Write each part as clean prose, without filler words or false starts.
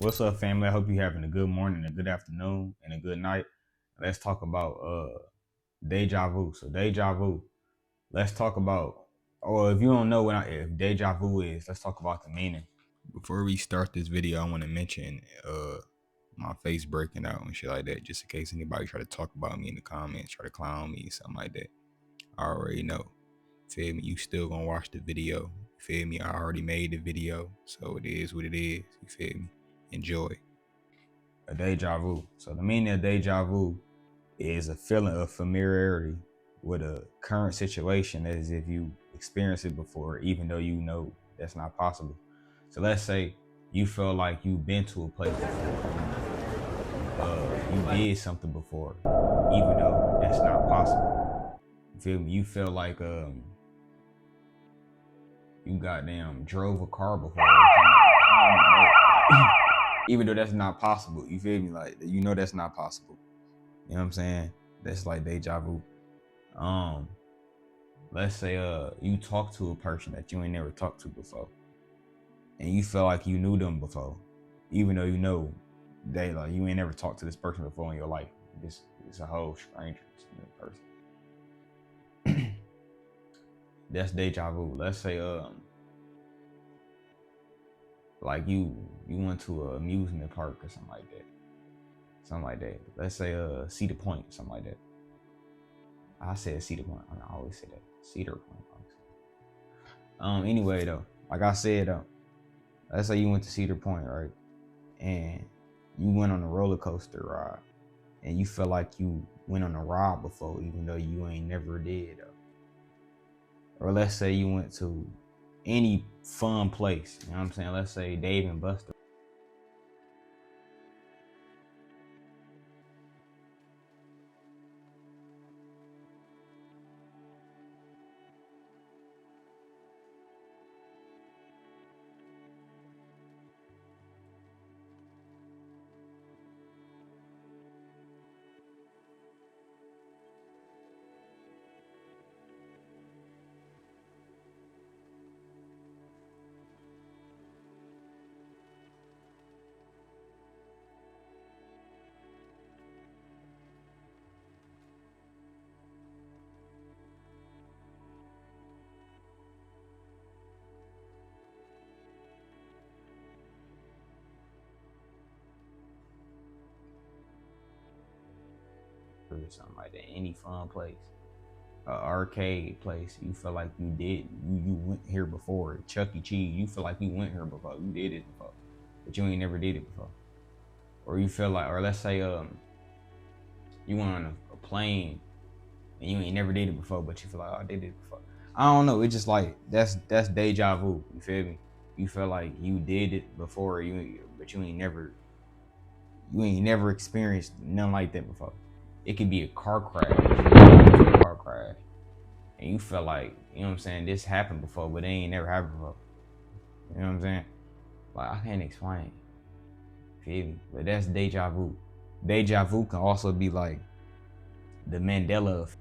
What's up, family? I hope you're having a good morning, a good afternoon, and a good night. Let's talk about deja vu. So deja vu. Let's talk about, or if you don't know if deja vu is, let's talk about the meaning. Before we start this video, I want to mention my face breaking out and shit like that, just in case anybody try to talk about me in the comments, try to clown me, something like that. I already know. Feel me? You still gonna watch the video. Feel me? I already made the video, so it is what it is. You feel me? Enjoy. A deja vu. So the meaning of deja vu is a feeling of familiarity with a current situation as if you experienced it before, even though you know that's not possible. So let's say you feel like you've been to a place before, you did something before, even though that's not possible. You feel me? You feel like you goddamn drove a car before, even though that's not possible. You feel me? Like you know that's not possible. You know what I'm saying? That's like deja vu. Let's say you talk to a person that you ain't never talked to before, and you feel like you knew them before, even though you know they like you ain't never talked to this person before in your life. This is a whole stranger person. That's deja vu. Let's say like you went to an amusement park or something like that. Something like that. Let's say Cedar Point or something like that. I said Cedar Point. I always say that. Cedar Point. Anyway though, like I said let's say you went to Cedar Point, right? And you went on a roller coaster ride and you felt like you went on a ride before, even though you ain't never did. Or let's say you went to any fun place, you know what I'm saying? Let's say Dave and Buster. Or something like that, any fun place, arcade place, you feel like you went here before. Chuck E. Cheese, you feel like you went here before, you did it before, but you ain't never did it before. Or you feel like, or let's say you went on a plane and you ain't never did it before, but you feel like, oh, I did it before. I don't know. It's just like that's deja vu. You feel me? You feel like you did it before, but you ain't never experienced nothing like that before. It could be a car crash, and you feel like, you know what I'm saying, this happened before, but it ain't never happened before. You know what I'm saying? Like I can't explain. Feel me? But that's deja vu. Deja vu can also be like the Mandela effect.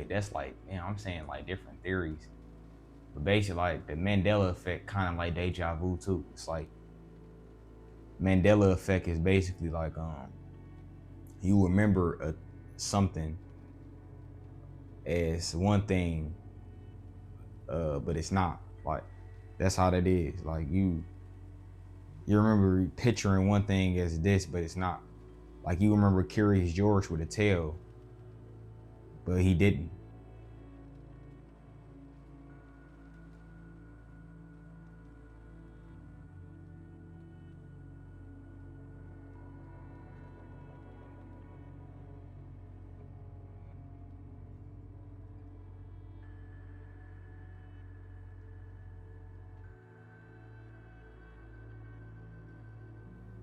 That's like, you know, I'm saying like different theories. But basically, like the Mandela effect, kind of like deja vu too. It's like Mandela effect is basically like you remember something as one thing, but it's not. Like that's how that is. Like You remember picturing one thing as this, but it's not. Like you remember Curious George with a tail, but he didn't.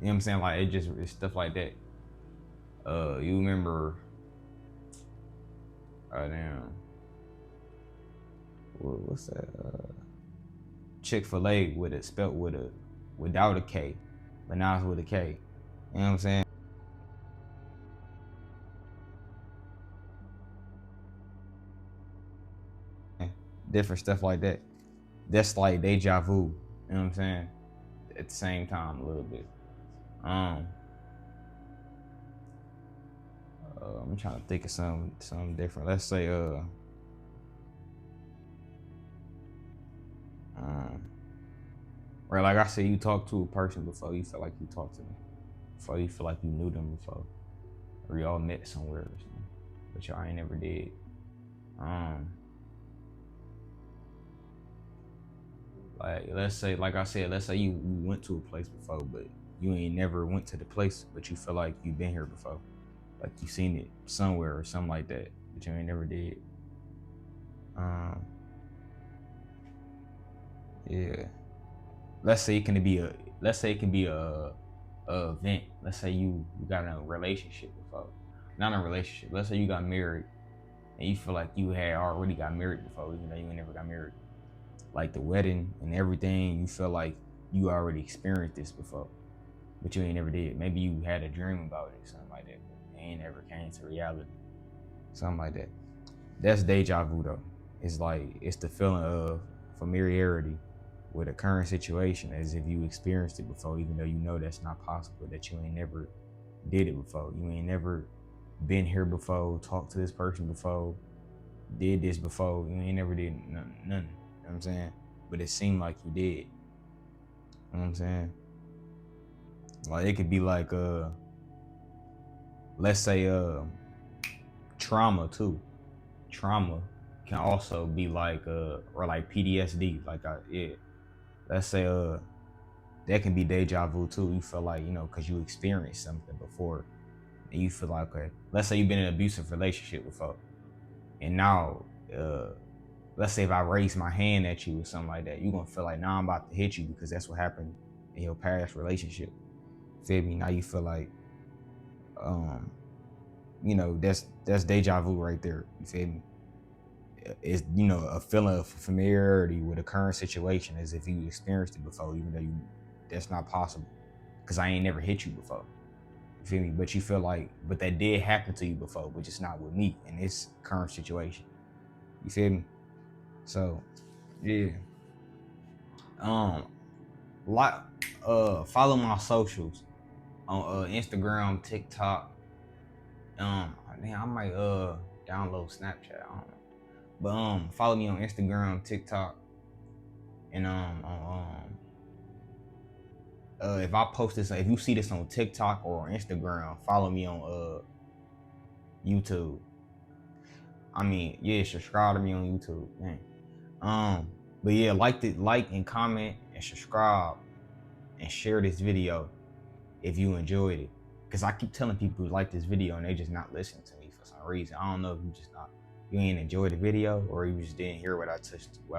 You know what I'm saying? Like it's stuff like that. You remember? Damn. What's that? Chick-fil-A with it spelt without a K, but now it's with a K. You know what I'm saying? Different stuff like that. That's like deja vu. You know what I'm saying? At the same time, a little bit. I'm trying to think of something different. Let's say right, like I said, you talked to a person before you felt like you talked to them, before you feel like you knew them before, or y'all met somewhere or something, but y'all ain't never did. Like let's say, like I said, let's say you went to a place before, but you ain't never went to the place, but you feel like you been here before, like you seen it somewhere or something like that, but you ain't never did. Yeah. Let's say it can be a event. Let's say you got in a relationship before, not a relationship. Let's say you got married, and you feel like you had already got married before, even though you ain't never got married. Like the wedding and everything, you feel like you already experienced this before, but you ain't never did. Maybe you had a dream about it, something like that, but it ain't never came to reality, something like that. That's deja vu though. It's like it's the feeling of familiarity with a current situation as if you experienced it before, even though you know that's not possible, that you ain't never did it before. You ain't never been here before, talked to this person before, did this before. You ain't never did nothing. You know what I'm saying? But it seemed like you did. You know what I'm saying? Like it could be like let's say trauma too. Trauma can also be like or like PTSD. Like yeah. Let's say that can be deja vu too. You feel like, you know, because you experienced something before, and you feel like, okay, let's say you've been in an abusive relationship before, and now let's say if I raise my hand at you or something like that, you're gonna feel like, now I'm about to hit you because that's what happened in your past relationship. Feel me? Now you feel like you know, that's deja vu right there. You feel me? It's, you know, a feeling of familiarity with a current situation as if you experienced it before, even though that's not possible because I ain't never hit you before. You feel me? But you feel like, but that did happen to you before, but just not with me in this current situation. You feel me? So, yeah. Um, like, follow my socials on Instagram, TikTok. I might download Snapchat. I don't know. But follow me on Instagram, TikTok, and if I post this, if you see this on TikTok or Instagram, follow me on YouTube. I mean, yeah, subscribe to me on YouTube, man. But yeah, like and comment and subscribe and share this video if you enjoyed it. Cause I keep telling people who like this video and they just not listening to me for some reason. I don't know if you ain't enjoyed the video or you just didn't hear what I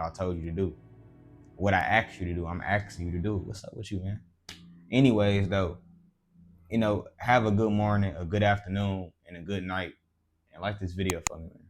told you to do. What I asked you to do, I'm asking you to do. What's up with you, man? Anyways, though, you know, have a good morning, a good afternoon, and a good night. And like this video for me, man.